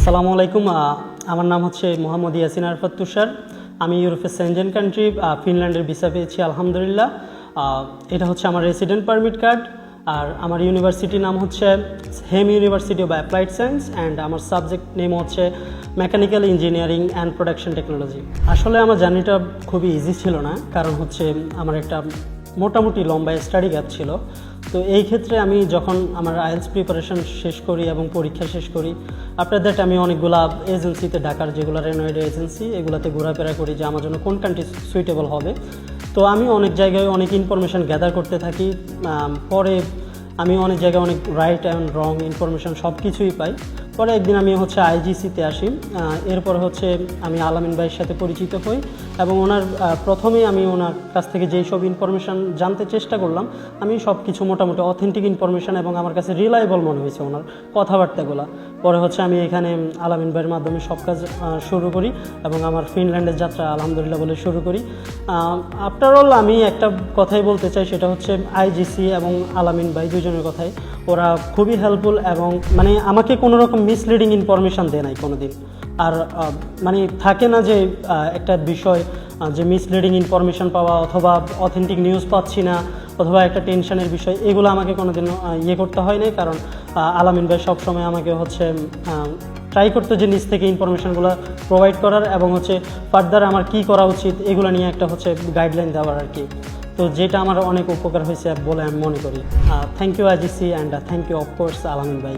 আসসালামু আলাইকুম। আমার নাম হচ্ছে মোহাম্মদ ইয়াসিন আরফাত তুষার। আমি ইউরোপের সেনজেন কান্ট্রি ফিনল্যান্ডের ভিসা পেয়েছি আলহামদুলিল্লাহ। এটা হচ্ছে আমার রেসিডেন্ট পারমিট কার্ড। আর আমার ইউনিভার্সিটির নাম হচ্ছে Hamm university of applied science and আমার সাবজেক্ট নেম হচ্ছে mechanical engineering and production technology. আসলে আমার জার্নিটা খুবই ইজি ছিল না, কারণ হচ্ছে আমার একটা মোটামুটি লম্বা স্টাডি গ্যাপ ছিল। তো এই ক্ষেত্রে আমি যখন আমার আইএলটিএস প্রিপারেশন শেষ করি এবং পরীক্ষা শেষ করি, আফটার দ্যাট আমি অনেকগুলা এজেন্সিতে, ঢাকার যেগুলো রেনোয়েড এজেন্সি, এগুলাতে ঘোরাফেরা করি যে আমার জন্য কোন কান্ট্রি সুইটেবল হবে। তো আমি অনেক জায়গায় অনেক ইনফরমেশান গ্যাদার করতে থাকি। পরে আমি অনেক জায়গায় অনেক রাইট অ্যান্ড রং ইনফরমেশান সব কিছুই পাই। পরে একদিন আমি হচ্ছে আইজিসিতে আসি। এরপর হচ্ছে আমি আলামিন ভাইয়ের সাথে পরিচিত হই এবং ওনার প্রথমেই আমি ওনার কাছ থেকে যেই সব ইনফরমেশান জানতে চেষ্টা করলাম, আমি সব কিছু মোটামুটি অথেন্টিক ইনফরমেশান এবং আমার কাছে রিলায়েবল মনে হয়েছে ওনার কথাবার্তাগুলো। পরে হচ্ছে আমি এখানে আলামিন ভাইয়ের মাধ্যমে সব কাজ শুরু করি এবং আমার ফিনল্যান্ডের যাত্রা আলহামদুলিল্লাহ বলে শুরু করি। আফটার অল আমি একটা কথাই বলতে চাই, সেটা হচ্ছে আইজিসি এবং আলামিন ভাই দুজনের কথাই। ওরা খুবই হেল্পফুল এবং মানে আমাকে কোনো রকম মিসলিডিং ইনফরমেশান দেয় নাই কোনো দিন। আর মানে থাকে না যে একটা বিষয় যে মিসলিডিং ইনফরমেশান পাওয়া অথবা অথেন্টিক নিউজ পাচ্ছি না অথবা একটা টেনশনের বিষয়, এগুলো আমাকে কোনো দিন করতে হয় নাই। কারণ আলামিন ভাই সবসময় আমাকে হচ্ছে ট্রাই করতে যে নিজ থেকে ইনফরমেশানগুলো প্রোভাইড করার এবং হচ্ছে ফার্দার আমার কী করা উচিত এগুলো নিয়ে একটা হচ্ছে গাইডলাইন দেওয়ার আর কি। তো যেটা আমার অনেক উপকার হয়েছে বলে আমি মনে করি। Thank you IGC and thank you of course Alamin ভাই।